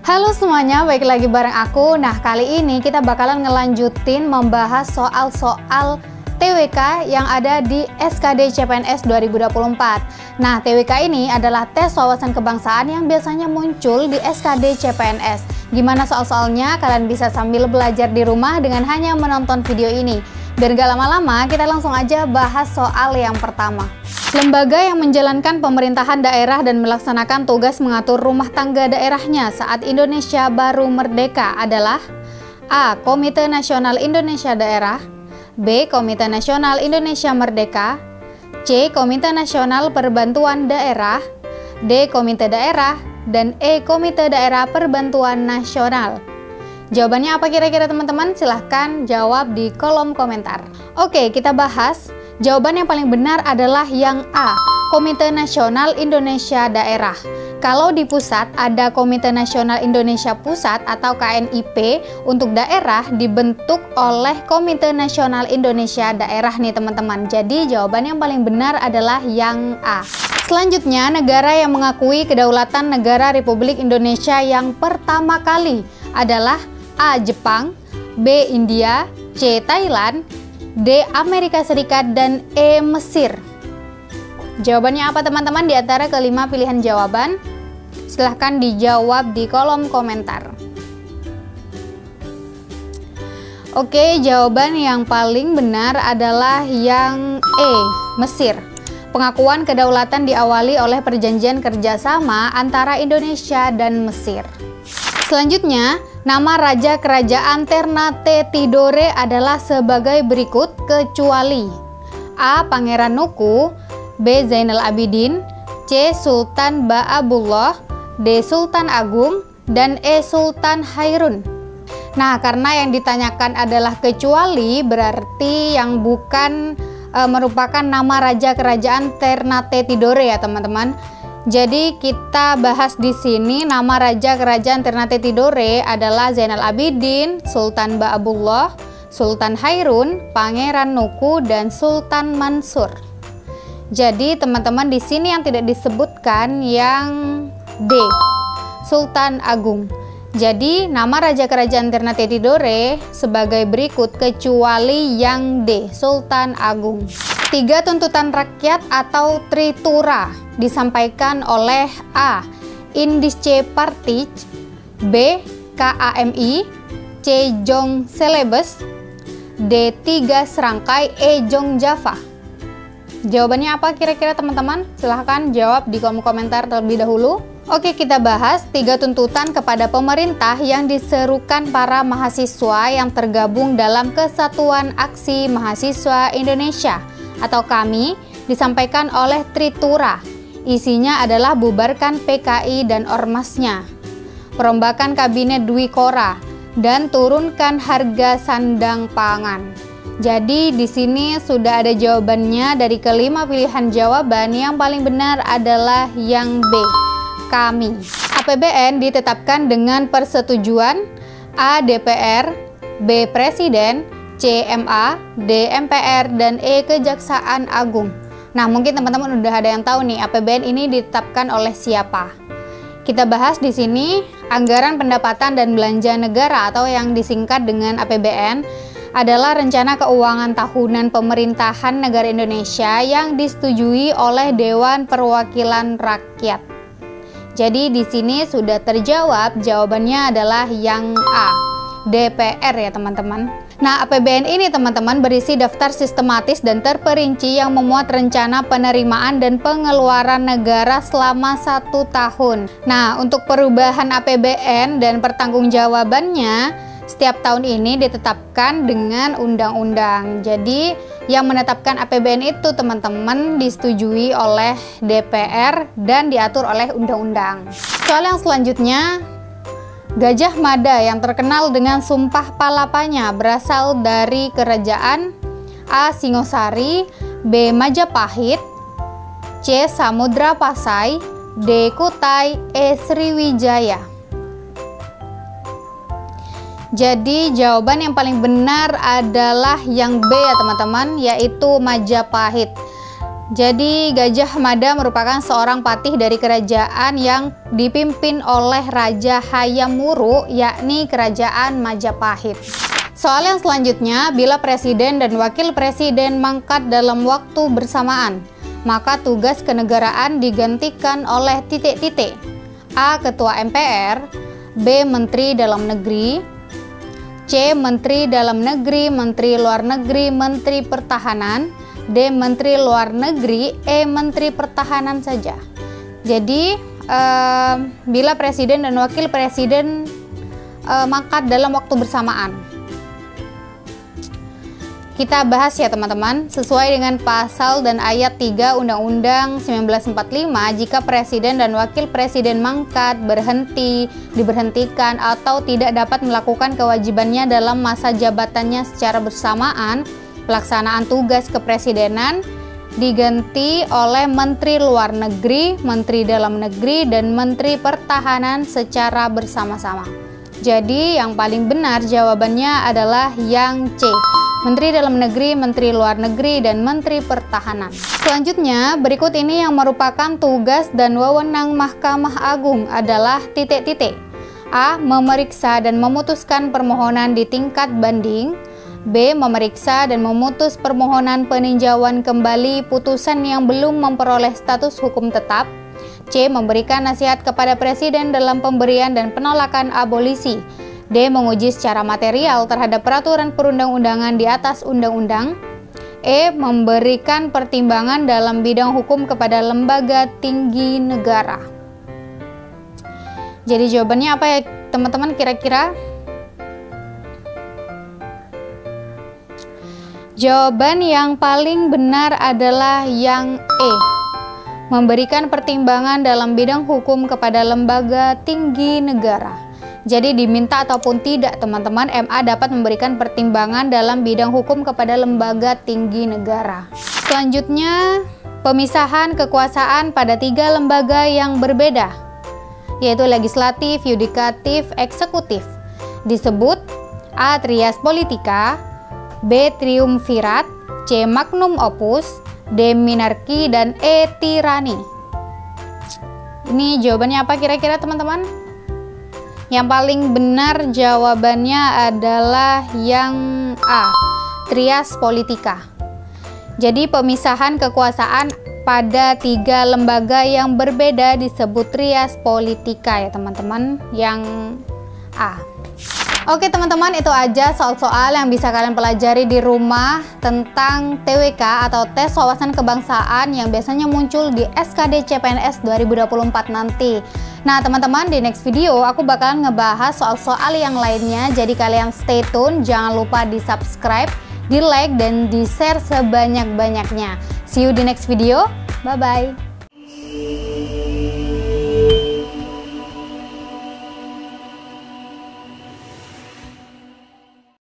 Halo semuanya, balik lagi bareng aku. Nah, kali ini kita bakalan ngelanjutin membahas soal-soal TWK yang ada di SKD CPNS 2024. Nah, TWK ini adalah tes wawasan kebangsaan yang biasanya muncul di SKD CPNS. Gimana soal-soalnya? Kalian bisa sambil belajar di rumah dengan hanya menonton video ini. Biar gak lama-lama, kita langsung aja bahas soal yang pertama. Lembaga yang menjalankan pemerintahan daerah dan melaksanakan tugas mengatur rumah tangga daerahnya saat Indonesia baru merdeka adalah A. Komite Nasional Indonesia Daerah, B. Komite Nasional Indonesia Merdeka, C. Komite Nasional Perbantuan Daerah, D. Komite Daerah, dan E. Komite Daerah Perbantuan Nasional. Jawabannya apa kira-kira teman-teman? Silahkan jawab di kolom komentar. Oke, kita bahas. Jawaban yang paling benar adalah yang A, Komite Nasional Indonesia Daerah. Kalau di pusat ada Komite Nasional Indonesia Pusat atau KNIP, untuk daerah dibentuk oleh Komite Nasional Indonesia Daerah nih teman-teman. Jadi jawaban yang paling benar adalah yang A. Selanjutnya, negara yang mengakui kedaulatan negara Republik Indonesia yang pertama kali adalah A. Jepang, B. India, C. Thailand, D. Amerika Serikat, dan E. Mesir. Jawabannya apa teman-teman di antara kelima pilihan jawaban? Silahkan dijawab di kolom komentar. Oke, jawaban yang paling benar adalah yang E. Mesir. Pengakuan kedaulatan diawali oleh perjanjian kerjasama antara Indonesia dan Mesir. Selanjutnya, nama Raja Kerajaan Ternate Tidore adalah sebagai berikut kecuali A. Pangeran Nuku, B. Zainal Abidin, C. Sultan Ba'abullah, D. Sultan Agung, dan E. Sultan Hairun. Nah, karena yang ditanyakan adalah kecuali, berarti yang bukan merupakan nama Raja Kerajaan Ternate Tidore ya teman-teman. Jadi kita bahas di sini nama Raja Kerajaan Ternate Tidore adalah Zainal Abidin, Sultan Ba'abullah, Sultan Hairun, Pangeran Nuku, dan Sultan Mansur. Jadi teman-teman di sini yang tidak disebutkan yang D, Sultan Agung. Jadi nama Raja Kerajaan Ternate Tidore sebagai berikut kecuali yang D, Sultan Agung. 3 tuntutan rakyat atau tritura disampaikan oleh A. Indische Partij, B. KAMI, C. Jong Celebes, D. 3 serangkai E. Jong Java. Jawabannya apa kira-kira teman-teman? Silahkan jawab di kolom komentar terlebih dahulu. Oke, kita bahas 3 tuntutan kepada pemerintah yang diserukan para mahasiswa yang tergabung dalam Kesatuan Aksi Mahasiswa Indonesia atau KAMI, disampaikan oleh Tritura. Isinya adalah bubarkan PKI dan ormasnya, perombakan kabinet Dwi Kora, dan turunkan harga sandang pangan. Jadi di sini sudah ada jawabannya dari kelima pilihan jawaban. Yang paling benar adalah yang B, KAMI. APBN ditetapkan dengan persetujuan A. DPR, B. Presiden, C. MA, D. MPR, dan E. Kejaksaan Agung. Nah, mungkin teman-teman udah ada yang tahu nih APBN ini ditetapkan oleh siapa. Kita bahas di sini anggaran pendapatan dan belanja negara atau yang disingkat dengan APBN adalah rencana keuangan tahunan pemerintahan negara Indonesia yang disetujui oleh Dewan Perwakilan Rakyat. Jadi di sini sudah terjawab, jawabannya adalah yang A, DPR ya teman-teman. Nah, APBN ini teman-teman berisi daftar sistematis dan terperinci yang memuat rencana penerimaan dan pengeluaran negara selama 1 tahun. Nah, untuk perubahan APBN dan pertanggungjawabannya setiap tahun ini ditetapkan dengan undang-undang. Jadi yang menetapkan APBN itu teman-teman disetujui oleh DPR dan diatur oleh undang-undang. Soal yang selanjutnya, Gajah Mada yang terkenal dengan sumpah palapanya berasal dari kerajaan A. Singosari, B. Majapahit, C. Samudra Pasai, D. Kutai, E. Sriwijaya. Jadi jawaban yang paling benar adalah yang B ya teman-teman, yaitu Majapahit. Jadi Gajah Mada merupakan seorang patih dari kerajaan yang dipimpin oleh Raja Hayam Wuruk, yakni Kerajaan Majapahit. Soal yang selanjutnya, bila presiden dan wakil presiden mangkat dalam waktu bersamaan, maka tugas kenegaraan digantikan oleh titik-titik. A. Ketua MPR, B. Menteri Dalam Negeri, C. Menteri Dalam Negeri, Menteri Luar Negeri, Menteri Pertahanan, D. Menteri Luar Negeri, E. Menteri Pertahanan saja. Jadi bila presiden dan wakil presiden mangkat dalam waktu bersamaan, kita bahas ya teman-teman. Sesuai dengan pasal dan ayat 3 Undang-Undang 1945, jika presiden dan wakil presiden mangkat, berhenti, diberhentikan, atau tidak dapat melakukan kewajibannya dalam masa jabatannya secara bersamaan, pelaksanaan tugas kepresidenan diganti oleh Menteri Luar Negeri, Menteri Dalam Negeri, dan Menteri Pertahanan secara bersama-sama. Jadi yang paling benar jawabannya adalah yang C. Menteri Dalam Negeri, Menteri Luar Negeri, dan Menteri Pertahanan. Selanjutnya, berikut ini yang merupakan tugas dan wewenang Mahkamah Agung adalah titik-titik. A. Memeriksa dan memutuskan permohonan di tingkat banding. B. Memeriksa dan memutus permohonan peninjauan kembali putusan yang belum memperoleh status hukum tetap. C. Memberikan nasihat kepada presiden dalam pemberian dan penolakan abolisi. D. Menguji secara material terhadap peraturan perundang-undangan di atas undang-undang. E. Memberikan pertimbangan dalam bidang hukum kepada lembaga tinggi negara. Jadi jawabannya apa ya teman-teman kira-kira? Jawaban yang paling benar adalah yang E. Memberikan pertimbangan dalam bidang hukum kepada lembaga tinggi negara. Jadi diminta ataupun tidak teman-teman, MA dapat memberikan pertimbangan dalam bidang hukum kepada lembaga tinggi negara. Selanjutnya, pemisahan kekuasaan pada 3 lembaga yang berbeda, yaitu legislatif, yudikatif, eksekutif. Disebut A. Trias Politica, B. Triumvirat, C. Magnum Opus, D. Minarki, dan E. Tirani. Ini jawabannya apa kira-kira teman-teman? Yang paling benar jawabannya adalah yang A. Trias Politica. Jadi pemisahan kekuasaan pada 3 lembaga yang berbeda disebut Trias Politica ya teman-teman, yang A. Oke teman-teman, itu aja soal-soal yang bisa kalian pelajari di rumah tentang TWK atau tes wawasan kebangsaan yang biasanya muncul di SKD CPNS 2024 nanti. Nah teman-teman, di next video aku bakalan ngebahas soal-soal yang lainnya, jadi kalian stay tune, jangan lupa di subscribe, di like, dan di share sebanyak-banyaknya. See you di next video, bye-bye.